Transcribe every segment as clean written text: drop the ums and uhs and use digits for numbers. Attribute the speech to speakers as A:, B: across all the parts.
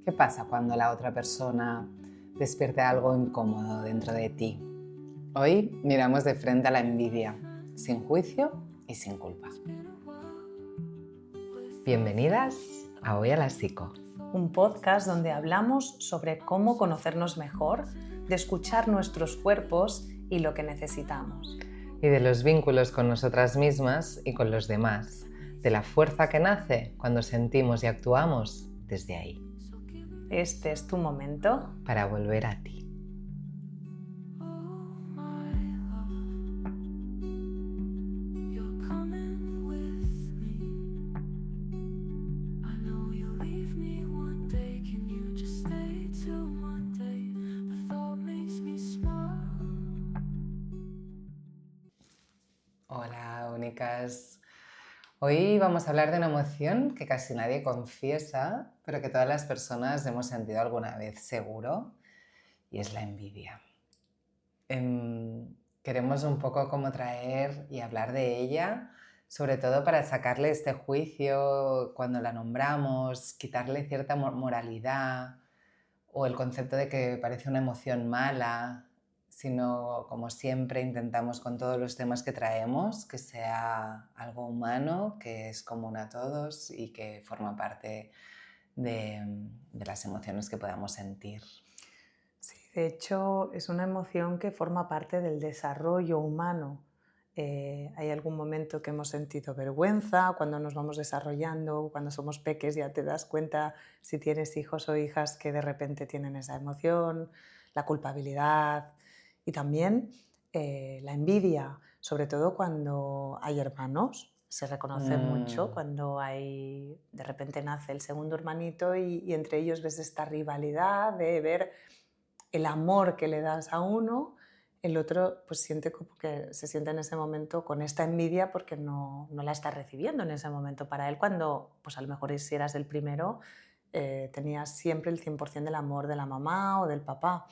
A: ¿Qué pasa cuando la otra persona despierta algo incómodo dentro de ti? Hoy miramos de frente a la envidia, sin juicio y sin culpa. Bienvenidas a Hoy a la Psico.
B: Un podcast donde hablamos sobre cómo conocernos mejor, de escuchar nuestros cuerpos y lo que necesitamos.
A: Y de los vínculos con nosotras mismas y con los demás, de la fuerza que nace cuando sentimos y actuamos desde ahí.
B: Este es tu momento
A: para volver a ti. Hola, únicas. Hoy vamos a hablar de una emoción que casi nadie confiesa, pero que todas las personas hemos sentido alguna vez, seguro, y es la envidia. Queremos un poco como traer y hablar de ella, sobre todo para sacarle este juicio cuando la nombramos, quitarle cierta moralidad o el concepto de que parece una emoción mala, sino como siempre intentamos con todos los temas que traemos, que sea algo humano, que es común a todos y que forma parte de las emociones que podamos sentir.
B: Sí, de hecho es una emoción que forma parte del desarrollo humano. Hay algún momento que hemos sentido vergüenza cuando nos vamos desarrollando, cuando somos peques ya te das cuenta si tienes hijos o hijas que de repente tienen esa emoción, la culpabilidad y también la envidia, sobre todo cuando hay hermanos. Se reconoce mucho cuando de repente nace el segundo hermanito y entre ellos ves esta rivalidad de ver el amor que le das a uno, el otro pues siente como que se siente en ese momento con esta envidia porque no la está recibiendo en ese momento. Para él, cuando pues a lo mejor si eras el primero, tenías siempre el 100% del amor de la mamá o del papá.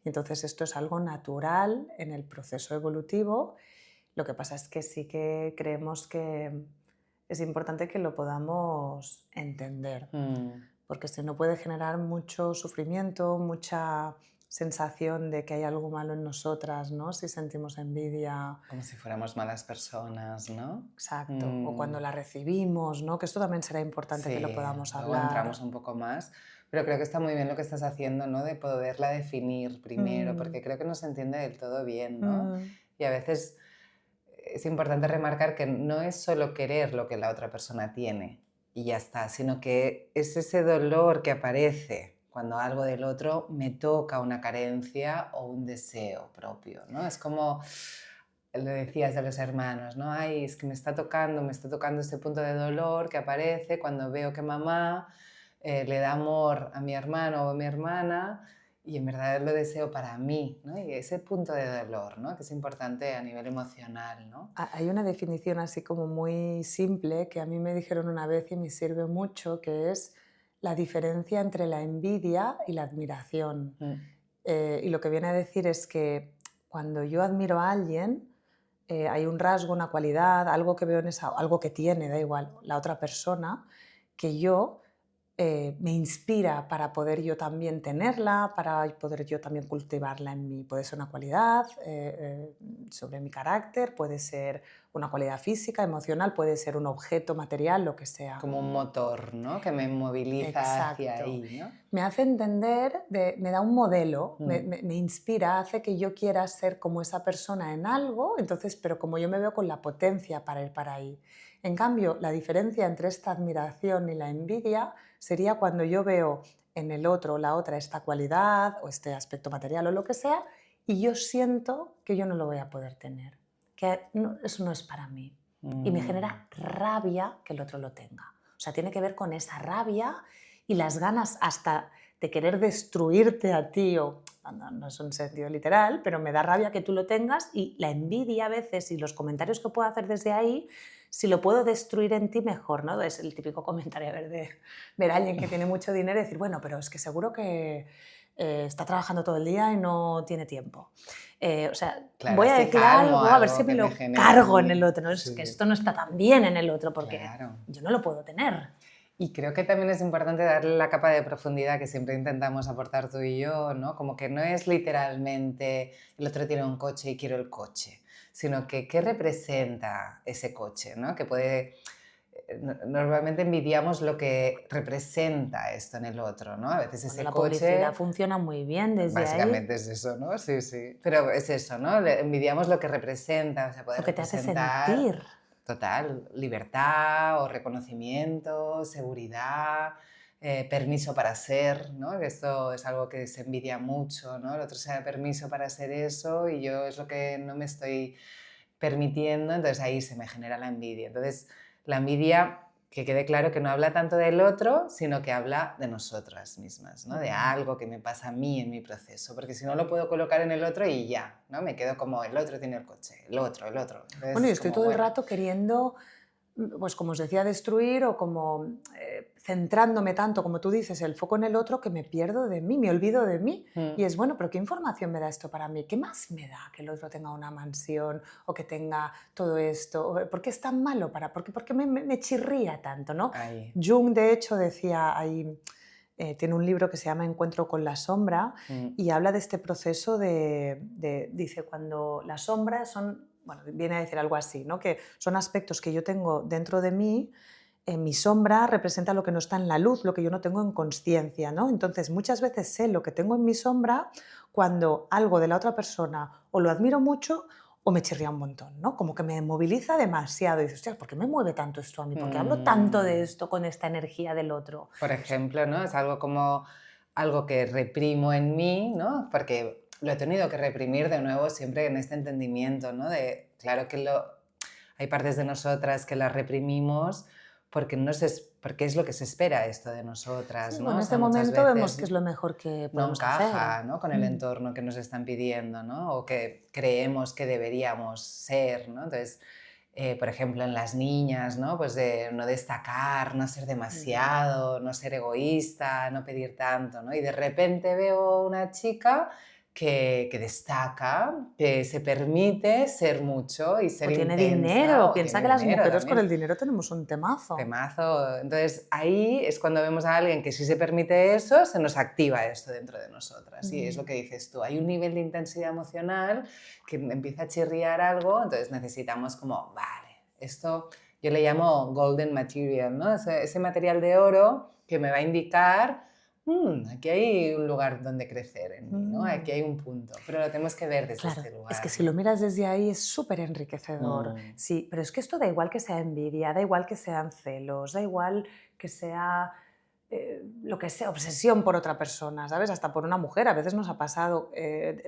B: Y entonces esto es algo natural en el proceso evolutivo. Lo que pasa es que sí que creemos que es importante que lo podamos entender, porque si no puede generar mucho sufrimiento, mucha sensación de que hay algo malo en nosotras, ¿no? Si sentimos envidia.
A: Como si fuéramos malas personas, ¿no?
B: Exacto. O cuando la recibimos, ¿no? Que esto también será importante que lo podamos
A: luego
B: hablar.
A: Entramos un poco más, pero creo que está muy bien lo que estás haciendo, ¿no? De poderla definir primero, porque creo que no se entiende del todo bien, ¿no? Y a veces es importante remarcar que no es solo querer lo que la otra persona tiene y ya está, sino que es ese dolor que aparece cuando algo del otro me toca una carencia o un deseo propio, ¿no? Es como lo decías de los hermanos, ¿no? Ay, es que me está tocando este punto de dolor que aparece cuando veo que mamá le da amor a mi hermano o a mi hermana y en verdad lo deseo para mí, ¿no? Y ese punto de dolor, ¿no? Que es importante a nivel emocional, ¿no?
B: Hay una definición así como muy simple que a mí me dijeron una vez y me sirve mucho, que es la diferencia entre la envidia y la admiración. Y lo que viene a decir es que cuando yo admiro a alguien, hay un rasgo, una cualidad, algo que veo en algo que tiene, da igual, la otra persona, que yo me inspira para poder yo también tenerla, para poder yo también cultivarla en mí. Puede ser una cualidad sobre mi carácter, puede ser una cualidad física, emocional, puede ser un objeto material, lo que sea.
A: Como un motor, ¿no? Que me moviliza hacia ahí, ¿no?
B: Me hace entender, me da un modelo, me inspira, hace que yo quiera ser como esa persona en algo, entonces, pero como yo me veo con la potencia para ir para ahí. En cambio, la diferencia entre esta admiración y la envidia sería cuando yo veo en el otro o la otra esta cualidad o este aspecto material o lo que sea y yo siento que yo no lo voy a poder tener, que eso no es para mí. Y me genera rabia que el otro lo tenga. O sea, tiene que ver con esa rabia y las ganas hasta de querer destruirte a ti, o no es un sentido literal, pero me da rabia que tú lo tengas y la envidia a veces y los comentarios que puedo hacer desde ahí, si lo puedo destruir en ti, mejor, ¿no? Es el típico comentario de ver a alguien que tiene mucho dinero y decir, bueno, pero es que seguro que está trabajando todo el día y no tiene tiempo. O sea,
A: claro,
B: voy a decir algo, a ver si me lo cargo en el otro. ¿No?
A: Sí.
B: Es que esto no está tan bien en el otro porque
A: claro.
B: yo no lo puedo tener.
A: Y creo que también es importante darle la capa de profundidad que siempre intentamos aportar tú y yo, ¿no? Como que no es literalmente el otro tiene un coche y quiero el coche, sino que qué representa ese coche, ¿no? Que puede... Normalmente envidiamos lo que representa esto en el otro, ¿no? A veces
B: Bueno,
A: ese
B: la publicidad
A: coche,
B: funciona muy bien desde ahí,
A: básicamente es eso, ¿no? Sí, sí. Pero es eso, ¿no? Envidiamos lo que representa, o sea,
B: lo
A: puede
B: que te hace
A: representar
B: sentir.
A: total, libertad o reconocimiento, seguridad, permiso para ser, ¿no? Que esto es algo que se envidia mucho, ¿no? El otro se da permiso para ser eso y yo es lo que no me estoy permitiendo, entonces ahí se me genera la envidia. Entonces, la envidia, que quede claro que no habla tanto del otro, sino que habla de nosotras mismas, ¿no? De algo que me pasa a mí en mi proceso, porque si no lo puedo colocar en el otro y ya, ¿no? Me quedo como el otro tiene el coche, el otro, el otro. Entonces
B: Bueno, yo
A: es
B: estoy
A: como,
B: todo el
A: bueno,
B: rato queriendo, pues como os decía, destruir o como centrándome tanto, como tú dices, el foco en el otro que me pierdo de mí, me olvido de mí. Y
A: mm,
B: es, bueno, pero ¿qué información me da esto para mí? ¿Qué más me da que el otro tenga una mansión o que tenga todo esto? ¿Por qué es tan malo por qué me chirría tanto, no?
A: ahí.
B: Jung, de hecho, decía ahí, tiene un libro que se llama Encuentro con la sombra
A: Mm,
B: y habla de este proceso dice, cuando las sombras son, bueno, viene a decir algo así, ¿no? Que son aspectos que yo tengo dentro de mí, mi sombra representa lo que no está en la luz, lo que yo no tengo en consciencia, ¿no? Entonces, muchas veces sé lo que tengo en mi sombra cuando algo de la otra persona o lo admiro mucho o me chirría un montón, ¿no? Como que me moviliza demasiado y dices, hostia, ¿por qué me mueve tanto esto a mí? ¿Por qué hablo tanto de
A: mm.
B: esto con esta energía del otro?
A: Por ejemplo, ¿no? Es algo como algo que reprimo en mí, ¿no? Porque lo he tenido que reprimir de nuevo siempre en este entendimiento, ¿no? De, claro que hay partes de nosotras que las reprimimos porque, porque es lo que se espera esto de
B: Sí,
A: nosotras, ¿no?
B: bueno, en
A: O
B: este
A: sea, muchas
B: momento vemos
A: veces
B: que es lo mejor que
A: no
B: podemos hacer.
A: encaja, ¿no? Con el
B: Mm.
A: entorno que nos están pidiendo, ¿no? O que creemos que deberíamos ser, ¿no? Entonces, por ejemplo, en las niñas, ¿no? Pues de no destacar, no ser
B: Mm.
A: demasiado, no ser egoísta, no pedir tanto, ¿no? Y de repente veo una chica que destaca, que se permite ser mucho y ser
B: O tiene
A: intensa,
B: dinero.
A: o
B: Piensa
A: tiene
B: que las
A: dinero
B: mujeres con
A: también.
B: el dinero tenemos un temazo.
A: Temazo. Entonces ahí es cuando vemos a alguien que sí se permite eso, se nos activa esto dentro de nosotras. Y es lo
B: Mm.
A: que dices tú, hay un nivel de intensidad emocional que empieza a chirriar algo, entonces necesitamos como, vale, esto yo le llamo golden material, ¿no? Ese material de oro que me va a indicar, aquí hay un lugar donde crecer en mí, ¿no? Aquí
B: Mm.
A: hay un punto, pero lo tenemos que ver desde
B: Claro,
A: este
B: es que
A: lugar,
B: si lo
A: ¿no?
B: miras desde ahí es súper enriquecedor.
A: Mm,
B: Sí, pero es que esto da igual que sea envidia, da igual que sean celos, da igual que sea lo que sea, obsesión por otra persona, ¿sabes? Hasta por una mujer. A veces nos ha pasado,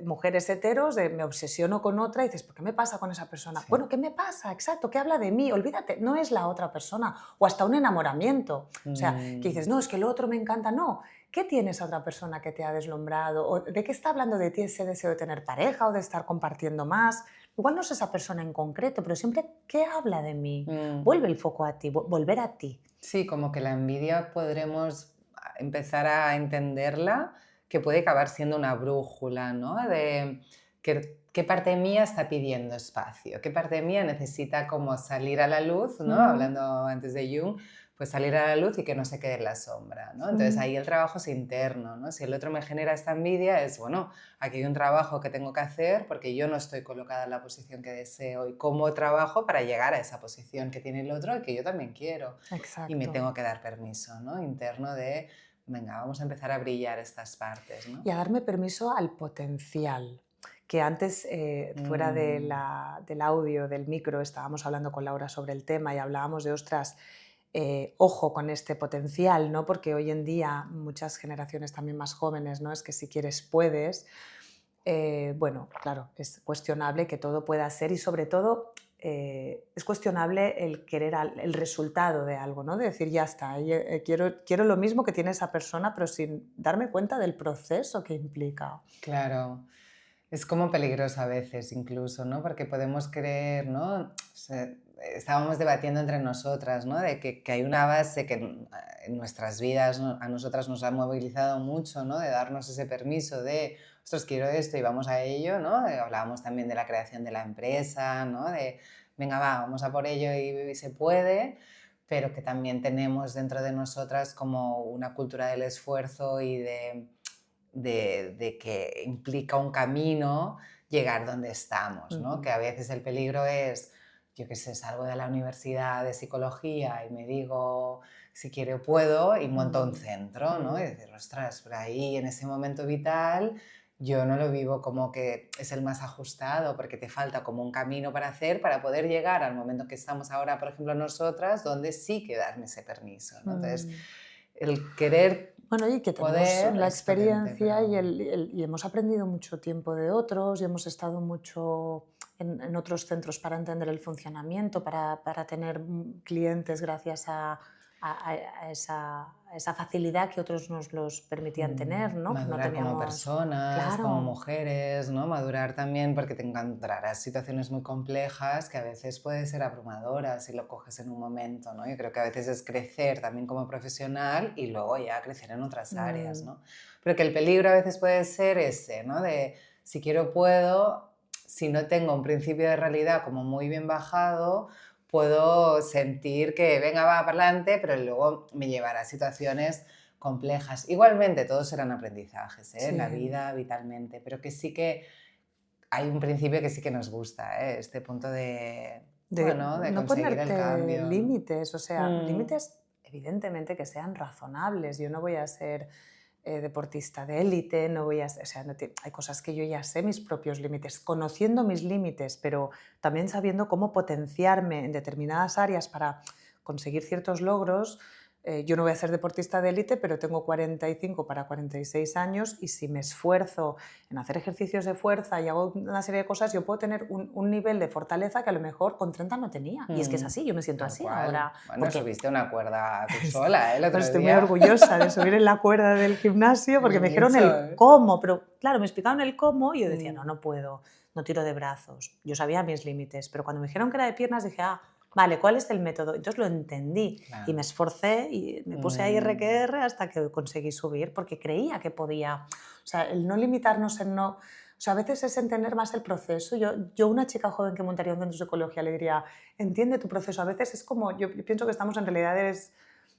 B: mujeres heteros, de me obsesiono con otra y dices, ¿por qué me pasa con esa persona?
A: sí.
B: Bueno, ¿qué me pasa? Exacto, ¿qué habla de mí? Olvídate, no es la otra persona. O hasta un enamoramiento. O sea, que
A: Mm.
B: dices, no, es que el otro me encanta. No, ¿qué tiene esa otra persona que te ha deslumbrado? ¿O de qué está hablando de ti ese deseo de tener pareja o de estar compartiendo más? Igual no es esa persona en concreto, pero siempre, ¿qué habla de mí?
A: Mm.
B: Vuelve el foco a ti, volver a ti.
A: Sí, como que la envidia podremos empezar a entenderla, que puede acabar siendo una brújula, ¿no? De qué parte mía está pidiendo espacio, qué parte mía necesita como salir a la luz, ¿no?
B: Mm,
A: Hablando antes de Jung, pues salir a la luz y que no se quede en la sombra, ¿no? Entonces
B: mm.
A: ahí el trabajo es interno, ¿no? Si el otro me genera esta envidia, es, bueno, aquí hay un trabajo que tengo que hacer porque yo no estoy colocada en la posición que deseo y cómo trabajo para llegar a esa posición que tiene el otro y que yo también quiero. Y me
B: Exacto.
A: tengo que dar permiso, ¿no? Interno de, venga, vamos a empezar a brillar estas partes, ¿no?
B: Y a darme permiso al potencial. Que antes, fuera
A: Mm,
B: del audio, del micro, estábamos hablando con Laura sobre el tema y hablábamos de, ostras, ojo con este potencial, ¿no? Porque hoy en día muchas generaciones también más jóvenes, ¿no? Es que si quieres puedes. Bueno, claro, es cuestionable que todo pueda ser y sobre todo es cuestionable el querer el resultado de algo, ¿no? De decir, ya está, quiero lo mismo que tiene esa persona, pero sin darme cuenta del proceso que implica.
A: claro. Es como peligroso a veces incluso, ¿no? Porque podemos creer, ¿no? O sea, estábamos debatiendo entre nosotras, ¿no? De que hay una base que en nuestras vidas a nosotras nos ha movilizado mucho, ¿no? De darnos ese permiso de, ostras, quiero esto y vamos a ello, ¿no? Hablábamos también de la creación de la empresa, ¿no? De, venga, va, vamos a por ello y se puede. pero que también tenemos dentro de nosotras como una cultura del esfuerzo y de que implica un camino llegar donde estamos, ¿no? Que a veces el peligro es, yo qué sé, salgo de la universidad de psicología y me digo, si quiero puedo, y monto un centro, ¿no? Y decir, ostras, pero ahí en ese momento vital yo no lo vivo como que es el más ajustado, porque te falta como un camino para hacer para poder llegar al momento que estamos ahora, por ejemplo, nosotras, donde sí que darme ese permiso, ¿no? Entonces, el querer
B: Bueno, y que tenemos
A: poder
B: la
A: es potente,
B: experiencia
A: pero...
B: y hemos aprendido mucho tiempo de otros y hemos estado mucho en otros centros para entender el funcionamiento, para tener clientes gracias a esa facilidad que otros nos los permitían tener, ¿no? Que no
A: Madurar como
B: teníamos...
A: personas, como
B: Claro.
A: mujeres, ¿no? Madurar también porque te encontrarás situaciones muy complejas que a veces pueden ser abrumadoras si lo coges en un momento, ¿no? Yo creo que a veces es crecer también como profesional y luego ya crecer en otras áreas, ¿no? Pero que el peligro a veces puede ser ese, ¿no? De si quiero puedo, si no tengo un principio de realidad como muy bien bajado, puedo sentir que venga, va para adelante, pero luego me llevará a situaciones complejas. Igualmente, todos serán aprendizajes, ¿eh? En la vida, vitalmente, pero que sí que hay un principio que sí que nos gusta, ¿eh? Este punto de, bueno, de
B: No
A: conseguir el
B: ponerte
A: cambio, ¿no?
B: límites, o sea, límites evidentemente que sean razonables. Yo no voy a ser deportista de élite, no voy a, o sea, hay cosas que yo ya sé mis propios límites, conociendo mis límites, pero también sabiendo cómo potenciarme en determinadas áreas para conseguir ciertos logros. Yo no voy a ser deportista de élite, pero tengo 45 para 46 años y si me esfuerzo en hacer ejercicios de fuerza y hago una serie de cosas, yo puedo tener un nivel de fortaleza que a lo mejor con 30 no tenía. Y es que es así, yo me siento
A: Tal
B: así
A: cual.
B: ahora.
A: Bueno,
B: Porque
A: subiste una cuerda tú sola, ¿eh? El otro
B: estoy muy
A: día.
B: orgullosa de subir en la cuerda del gimnasio porque
A: Bien
B: me dijeron
A: hecho,
B: el
A: ¿eh?
B: cómo, pero claro, me explicaron el cómo y yo decía, no, no puedo, no tiro de brazos. Yo sabía mis límites, pero cuando me dijeron que era de piernas dije, ah, vale, ¿cuál es el método? Entonces lo entendí y me esforcé y me puse ahí RQR hasta que conseguí subir porque creía que podía. O sea, el no limitarnos en no... O sea, a veces es entender más el proceso. Yo una chica joven que montaría un centro de psicología le diría, entiende tu proceso. A veces es como, yo pienso que estamos en realidades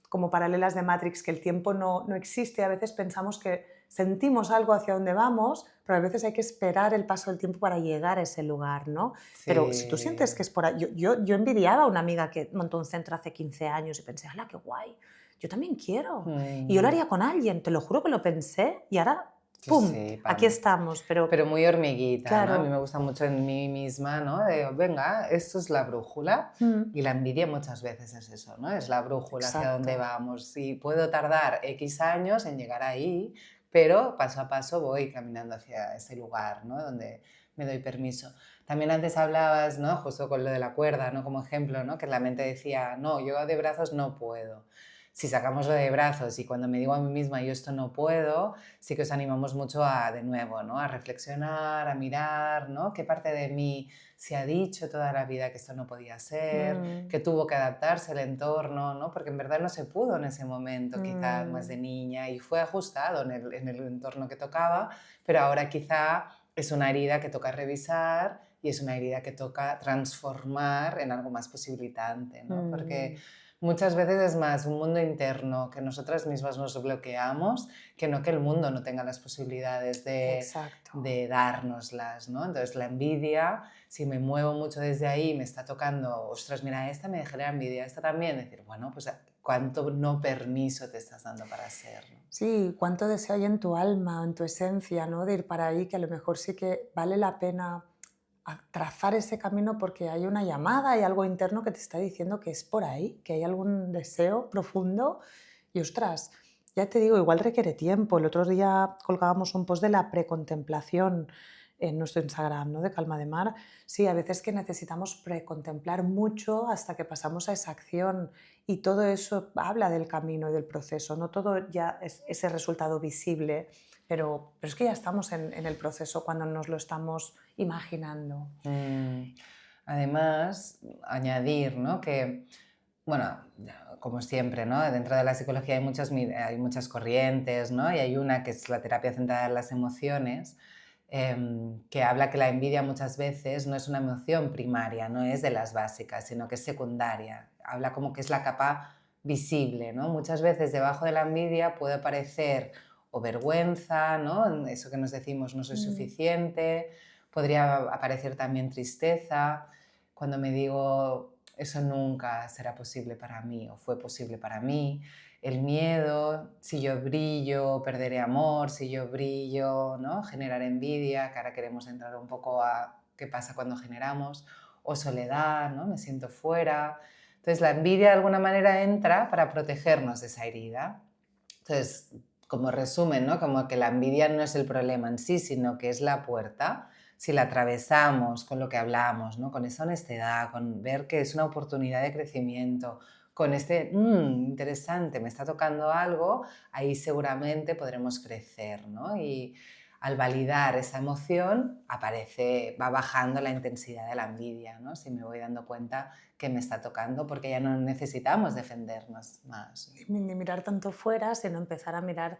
B: como paralelas de Matrix, que el tiempo no existe. A veces pensamos que sentimos algo hacia donde vamos, pero a veces hay que esperar el paso del tiempo para llegar a ese lugar, ¿no?
A: Sí.
B: Pero si tú sientes que es por ahí... Yo envidiaba a una amiga que montó un centro hace 15 años y pensé, ¡hala, qué guay! Yo también quiero. Y yo lo haría con alguien, te lo juro que lo pensé y ahora...
A: Sí,
B: ¡Pum!
A: sí,
B: Aquí estamos, pero
A: muy hormiguita,
B: claro.
A: ¿no? A mí me gusta mucho en mí misma, ¿no? De, venga, esto es la brújula. Y la envidia muchas veces es eso, ¿no? Es la brújula hacia dónde vamos. Y puedo tardar X años en llegar ahí, pero paso a paso voy caminando hacia ese lugar, ¿no? Donde me doy permiso. También antes hablabas, ¿no? Justo con lo de la cuerda, ¿no? Como ejemplo, ¿no? Que la mente decía, no, yo de brazos no puedo. Si sacamos lo de brazos y cuando me digo a mí misma yo esto no puedo, sí que os animamos mucho a, de nuevo, ¿no? A reflexionar, a mirar, ¿no? ¿Qué parte de mí se ha dicho toda la vida que esto no podía ser, que tuvo que adaptarse al entorno, ¿no? Porque en verdad no se pudo en ese momento, quizás más de niña, y fue ajustado en el entorno que tocaba, pero ahora quizá es una herida que toca revisar y es una herida que toca transformar en algo más posibilitante, ¿no? Porque muchas veces es más un mundo interno que nosotras mismas nos bloqueamos que no que el mundo no tenga las posibilidades de dárnoslas, ¿no? Entonces la envidia, si me muevo mucho desde ahí, me está tocando, ostras, mira, esta me genera envidia, esta también, decir, bueno, pues cuánto no permiso te estás dando para ser, ¿no?
B: Sí, cuánto deseo hay en tu alma, en tu esencia, ¿no? De ir para ahí, que a lo mejor sí que vale la pena trazar ese camino porque hay una llamada, hay algo interno que te está diciendo que es por ahí, que hay algún deseo profundo y ostras, ya te digo, igual requiere tiempo. El otro día colgábamos un post de la precontemplación en nuestro Instagram, ¿no? De Calma de Mar. Sí, a veces que necesitamos precontemplar mucho hasta que pasamos a esa acción y todo eso habla del camino y del proceso, no todo ya es ese resultado visible, pero es que ya estamos en el proceso cuando nos lo estamos imaginando.
A: Además, añadir, ¿no? Que, bueno, como siempre, ¿no? Dentro de la psicología hay muchas corrientes, ¿no? Y hay una que es la terapia centrada en las emociones, que habla que la envidia muchas veces no es una emoción primaria, no es de las básicas, sino que es secundaria. habla como que es la capa visible, ¿no? Muchas veces debajo de la envidia puede aparecer o vergüenza, ¿no? Eso que nos decimos, no soy suficiente, podría aparecer también tristeza, cuando me digo, eso nunca será posible para mí o fue posible para mí, el miedo, si yo brillo, perderé amor, si yo brillo, ¿no? Generar envidia, que ahora queremos entrar un poco a qué pasa cuando generamos, o soledad, ¿no? Me siento fuera. Entonces la envidia de alguna manera entra para protegernos de esa herida. Entonces, como resumen, ¿no? Como que la envidia no es el problema en sí, sino que es la puerta. Si la atravesamos con lo que hablamos, ¿no? Con esa honestidad, con ver que es una oportunidad de crecimiento, con este, interesante, me está tocando algo, ahí seguramente podremos crecer, ¿no? Y al validar esa emoción, va bajando la intensidad de la envidia, ¿no? Si me voy dando cuenta que me está tocando, porque ya no necesitamos defendernos más.
B: Ni mirar tanto fuera, sino empezar a mirar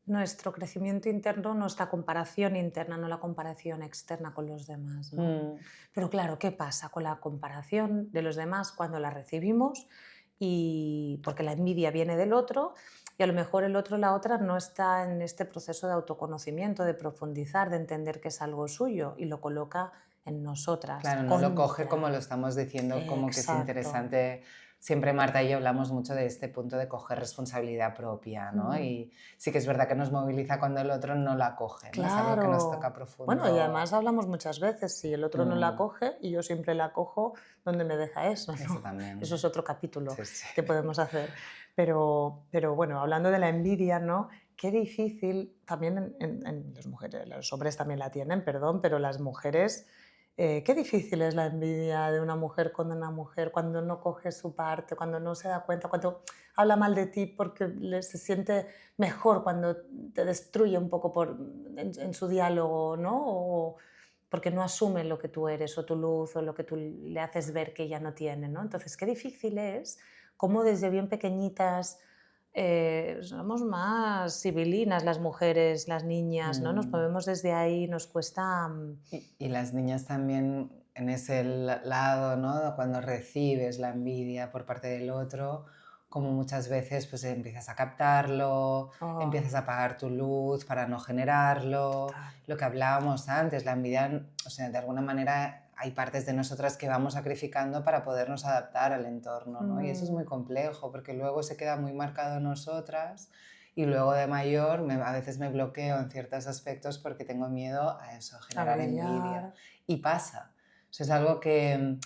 B: nuestro crecimiento interno, nuestra comparación interna, no la comparación externa con los demás, ¿no? Pero claro, ¿qué pasa con la comparación de los demás cuando la recibimos? Y porque la envidia viene del otro y a lo mejor el otro, la otra, no está en este proceso de autoconocimiento, de profundizar, de entender que es algo suyo y lo coloca en nosotras.
A: Claro, no lo coge como lo estamos diciendo, como que es
B: Exacto.
A: interesante. Siempre Marta y yo hablamos mucho de este punto de coger responsabilidad propia, ¿no?
B: Mm.
A: Y sí que es verdad que nos moviliza cuando el otro no la coge, ¿no? Es algo que nos toca
B: Claro. Bueno, y además
A: profundo.
B: hablamos muchas veces, si el otro no la
A: Mm,
B: coge y yo siempre la cojo, ¿dónde me deja eso,
A: eso
B: no? Eso
A: también.
B: es otro capítulo
A: Sí, sí.
B: que podemos hacer. Pero bueno, hablando de la envidia, ¿no? Qué difícil, también en las mujeres, los hombres también la tienen, perdón, pero las mujeres, qué difícil es la envidia de una mujer cuando no coge su parte, cuando no se da cuenta, cuando habla mal de ti porque se siente mejor cuando te destruye un poco en su diálogo, ¿no? O porque no asume lo que tú eres o tu luz o lo que tú le haces ver que ella no tiene, ¿no? Entonces, qué difícil es cómo desde bien pequeñitas somos más civilinas las mujeres, las niñas, ¿no? Nos
A: Mm.
B: movemos desde ahí, nos cuesta...
A: Y las niñas también en ese lado, ¿no? Cuando recibes la envidia por parte del otro, como muchas veces pues empiezas a captarlo,
B: oh,
A: empiezas a apagar tu luz para no generarlo,
B: total.
A: lo que hablábamos antes, la envidia, o sea, de alguna manera hay partes de nosotras que vamos sacrificando para podernos adaptar al entorno, ¿no? Y eso es muy
B: Mm,
A: complejo porque luego se queda muy marcado en nosotras y luego de mayor a veces me bloqueo en ciertos aspectos porque tengo miedo a eso, a
B: a
A: generar envidia.
B: brillar.
A: Y pasa. Eso es algo que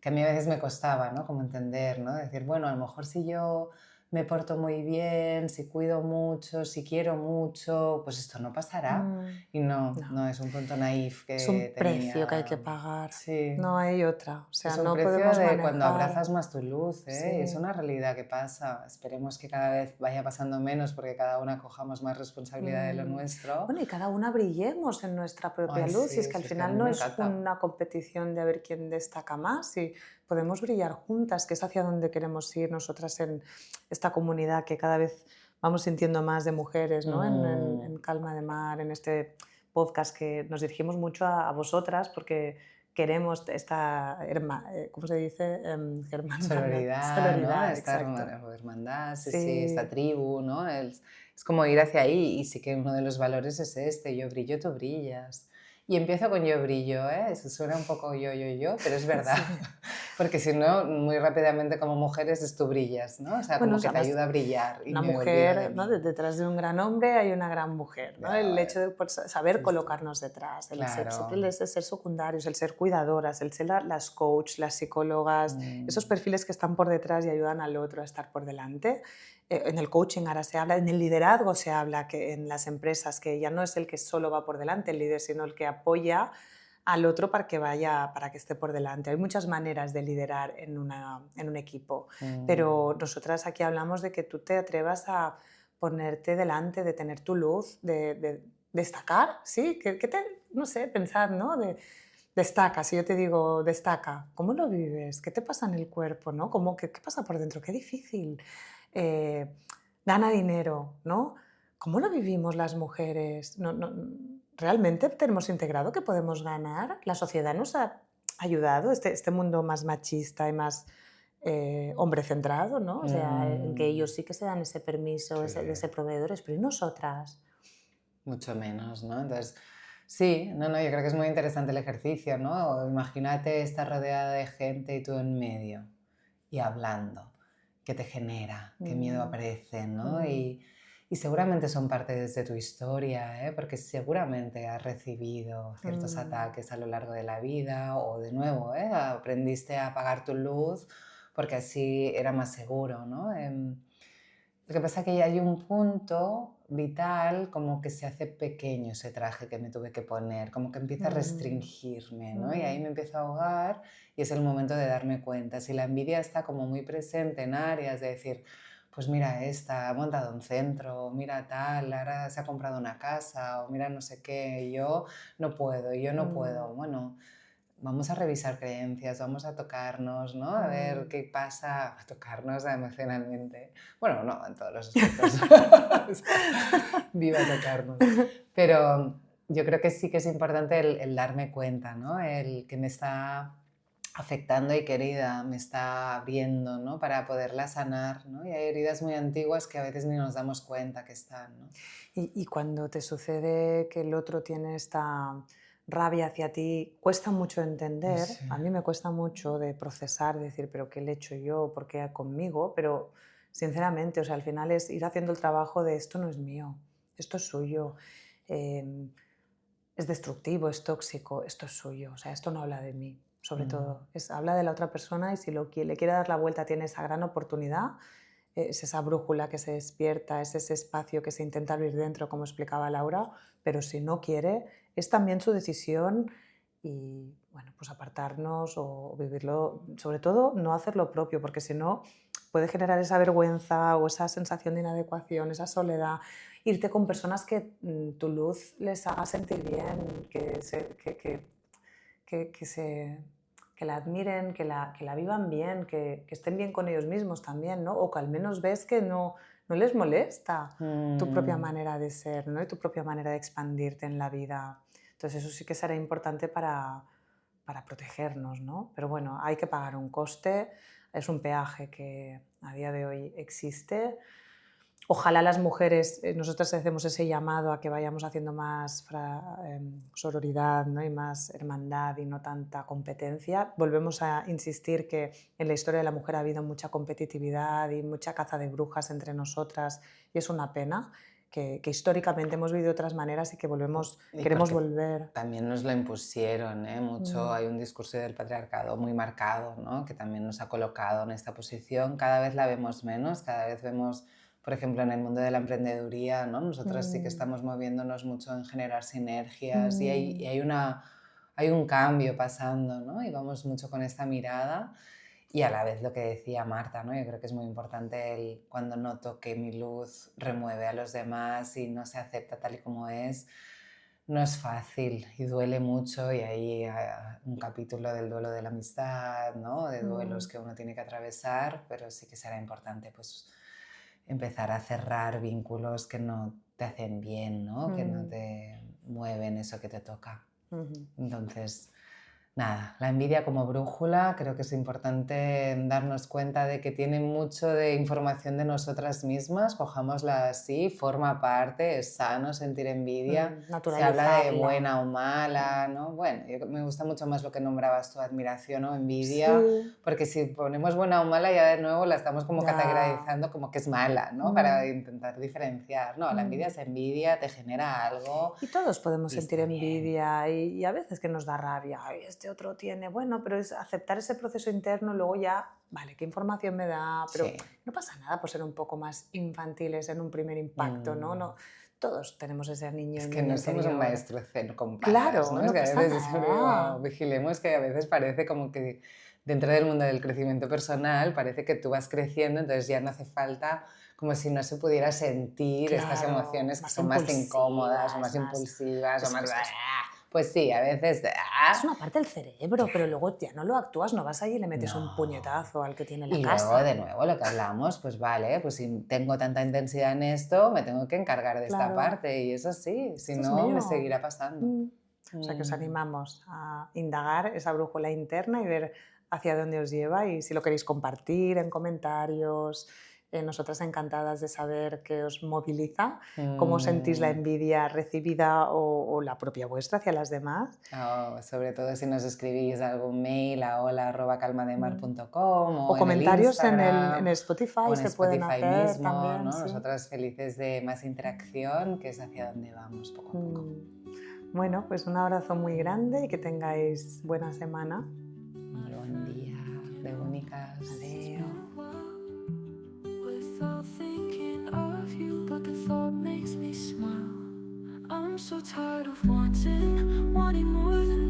A: a mí a veces me costaba, ¿no? Como entender, ¿no? Decir, bueno, a lo mejor si yo me porto muy bien, si cuido mucho, si quiero mucho, pues esto no pasará.
B: Mm,
A: Y no,
B: no.
A: no, es un punto naif
B: Es
A: que
B: un precio que hay
A: tenía.
B: que pagar,
A: Sí,
B: no hay otra. O
A: es
B: sea,
A: un
B: no
A: precio
B: podemos
A: de cuando
B: manejar.
A: abrazas más tu luz, ¿eh? Es
B: Sí.
A: una realidad que pasa. Esperemos que cada vez vaya pasando menos porque cada una cojamos más responsabilidad de lo
B: Mm,
A: nuestro.
B: bueno, y cada una brillemos en nuestra propia
A: Ay,
B: luz, y es
A: sí,
B: que al
A: sí, es que a
B: final
A: mí
B: no
A: me
B: es
A: encanta.
B: una competición de a ver quién destaca más, y podemos brillar juntas, que es hacia donde queremos ir nosotras en esta comunidad que cada vez vamos sintiendo más de mujeres, ¿no?
A: Mm,
B: En Calma de Mar, en este podcast que nos dirigimos mucho a vosotras porque queremos esta, ¿cómo se dice? Hermandad,
A: Sororidad, ¿no?
B: sororidad,
A: Esta
B: exacto.
A: hermandad, sí, sí, esta
B: Sí,
A: tribu, ¿no? Es como ir hacia ahí y sí que uno de los valores es este, yo brillo, tú brillas. Y empiezo con yo brillo, ¿eh? Eso suena un poco yo, pero es verdad.
B: sí.
A: Porque si no, muy rápidamente como mujeres es tú brillas, ¿no? O sea,
B: Bueno,
A: como que te
B: además
A: ayuda a brillar y
B: una
A: me olvido de
B: mujer, ¿no?
A: mí.
B: Detrás de un gran hombre hay una gran mujer, ¿no?
A: Ya,
B: El hecho de saber
A: sí, sí.
B: colocarnos detrás, el ser, siempre
A: Claro.
B: el ser secundarios, el ser cuidadoras, el ser las coach, las psicólogas, esos
A: Mm,
B: perfiles que están por detrás y ayudan al otro a estar por delante. En el coaching ahora se habla, en el liderazgo se habla que en las empresas que ya no es el que solo va por delante, el líder, sino el que apoya al otro para que vaya, para que esté por delante. Hay muchas maneras de liderar en un equipo,
A: mm.
B: pero nosotras aquí hablamos de que tú te atrevas a ponerte delante, de tener tu luz, de destacar, ¿sí? No sé, pensar, ¿no? Destaca, si yo te digo destaca, ¿cómo lo vives? ¿Qué te pasa en el cuerpo? ¿No? ¿Qué pasa por dentro? Qué difícil. Eh, Gana dinero, ¿no? ¿Cómo lo vivimos las mujeres? ¿Realmente tenemos integrado que podemos ganar? ¿La sociedad nos ha ayudado? Este mundo más machista y más hombre centrado, ¿no? O sea, en que ellos sí que se dan ese permiso de ser proveedores, pero ¿y nosotras?
A: Mucho menos, ¿no? Entonces, sí, no, yo creo que es muy interesante el ejercicio, ¿no? Imagínate estar rodeada de gente y tú en medio y hablando, qué te genera, qué miedo aparece, ¿no? Y seguramente son parte de tu historia, ¿eh? Porque seguramente has recibido ciertos ataques a lo largo de la vida o de nuevo, ¿eh? Aprendiste a apagar tu luz porque así era más seguro, ¿no? Lo que pasa es que ya hay un punto vital como que se hace pequeño ese traje que me tuve que poner, como que empieza a restringirme, ¿no? Y ahí me empiezo a ahogar y es el momento de darme cuenta. Si la envidia está como muy presente en áreas de decir, pues mira esta, ha montado un centro, mira tal, ahora se ha comprado una casa, o mira no sé qué, yo no puedo, yo no puedo. Bueno, vamos a revisar creencias, vamos a tocarnos, ¿no? A ver qué pasa, a tocarnos emocionalmente. Bueno, no, en todos los aspectos. Viva tocarnos. Pero yo creo que sí que es importante el darme cuenta, ¿no? El que me está afectando y querida, me está abriendo, ¿no? Para poderla sanar, ¿no? Y hay heridas muy antiguas que a veces ni nos damos cuenta que están, ¿no?
B: Y cuando te sucede que el otro tiene esta rabia hacia ti, cuesta mucho entender,
A: Sí.
B: a mí me cuesta mucho de procesar, decir, pero ¿qué le he hecho yo? ¿Por qué conmigo? Pero sinceramente, o sea, al final es ir haciendo el trabajo de esto no es mío, esto es suyo, es destructivo, es tóxico, esto es suyo, o sea, esto no habla de mí, sobre todo, habla de la otra persona y si le quiere dar la vuelta tiene esa gran oportunidad, es esa brújula que se despierta, es ese espacio que se intenta abrir dentro, como explicaba Laura, pero si no quiere, es también su decisión y, bueno, pues apartarnos o vivirlo, sobre todo no hacer lo propio, porque si no puede generar esa vergüenza o esa sensación de inadecuación, esa soledad, irte con personas que tu luz les haga sentir bien, que la admiren, que la vivan bien, que estén bien con ellos mismos también, ¿no? O que al menos ves que no les molesta tu propia manera de ser, ¿no? Y tu propia manera de expandirte en la vida. Entonces eso sí que será importante para protegernos, ¿no? Pero bueno, hay que pagar un coste, es un peaje que a día de hoy existe. Ojalá las mujeres, nosotras hacemos ese llamado a que vayamos haciendo más sororidad, ¿no? Y más hermandad y no tanta competencia. Volvemos a insistir que en la historia de la mujer ha habido mucha competitividad y mucha caza de brujas entre nosotras y es una pena que históricamente hemos vivido de otras maneras y que queremos volver.
A: También nos lo impusieron, ¿eh? Mucho, hay un discurso del patriarcado muy marcado, ¿no? Que también nos ha colocado en esta posición. Cada vez la vemos menos, cada vez vemos, por ejemplo, en el mundo de la emprendeduría, ¿no? Nosotras sí que estamos moviéndonos mucho en generar sinergias y hay un cambio pasando, ¿no? Y vamos mucho con esta mirada. Y a la vez lo que decía Marta, ¿no? Yo creo que es muy importante cuando noto que mi luz remueve a los demás y no se acepta tal y como es, no es fácil y duele mucho y hay un capítulo del duelo de la amistad, ¿no? De duelos que uno tiene que atravesar, pero sí que será importante pues empezar a cerrar vínculos que no te hacen bien, ¿no? Que no te mueven eso que te toca. Entonces, nada, la envidia como brújula, creo que es importante darnos cuenta de que tiene mucho de información de nosotras mismas, cojámosla así, forma parte, es sano sentir envidia, se habla de buena o mala, ¿no? Bueno, me gusta mucho más lo que nombrabas tú, admiración o envidia,
B: Sí.
A: porque si ponemos buena o mala ya de nuevo la estamos como categorizando como que es mala, ¿no? Para intentar diferenciar, no, la envidia es envidia, te genera algo.
B: Y todos podemos
A: Y
B: sentir
A: está bien.
B: envidia y a veces que nos da rabia, ay, este otro tiene, bueno, pero es aceptar ese proceso interno, luego ya, vale, ¿qué información me da? Pero
A: Sí.
B: no pasa nada por ser un poco más infantiles en un primer impacto, ¿no? Todos tenemos ese niño
A: Es
B: y
A: que
B: niña
A: no somos un
B: interior.
A: maestro zen con palas,
B: Claro,
A: ¿no? Es
B: no
A: que a
B: pasa
A: veces yo siempre digo,
B: nada.
A: vigilemos que a veces parece como que dentro del mundo del crecimiento personal parece que tú vas creciendo, entonces ya no hace falta como si no se pudiera sentir estas
B: Claro,
A: emociones que
B: más
A: son más incómodas o
B: impulsivas,
A: más
B: más...
A: impulsivas o
B: Es que
A: más...
B: es eso.
A: Pues sí, a veces...
B: Es una parte del cerebro, pero luego ya no lo actúas, no vas ahí y le metes un
A: No.
B: puñetazo al que tiene la
A: Y luego, de
B: casa.
A: nuevo, lo que hablamos, pues vale, pues si tengo tanta intensidad en esto, me tengo que encargar de esta
B: Claro,
A: parte y eso sí, si
B: esto es
A: no, me
B: mío.
A: seguirá pasando.
B: O sea que os animamos a indagar esa brújula interna y ver hacia dónde os lleva y si lo queréis compartir en comentarios. Nosotras encantadas de saber qué os moviliza, cómo sentís la envidia recibida o la propia vuestra hacia las demás.
A: Sobre todo si nos escribís algún mail a hola@calmademar.com
B: O
A: o en el
B: comentarios en
A: Instagram
B: el Spotify
A: o en
B: se pueden
A: Spotify
B: hacer
A: mismo,
B: también,
A: ¿no?
B: sí.
A: Nosotras felices de más interacción, que es hacia donde vamos poco a poco.
B: Bueno, pues un abrazo muy grande y que tengáis buena semana.
A: Muy buen día, de únicas.
B: Adeu.
C: Without thinking of you, but the thought makes me smile. I'm so tired of wanting more than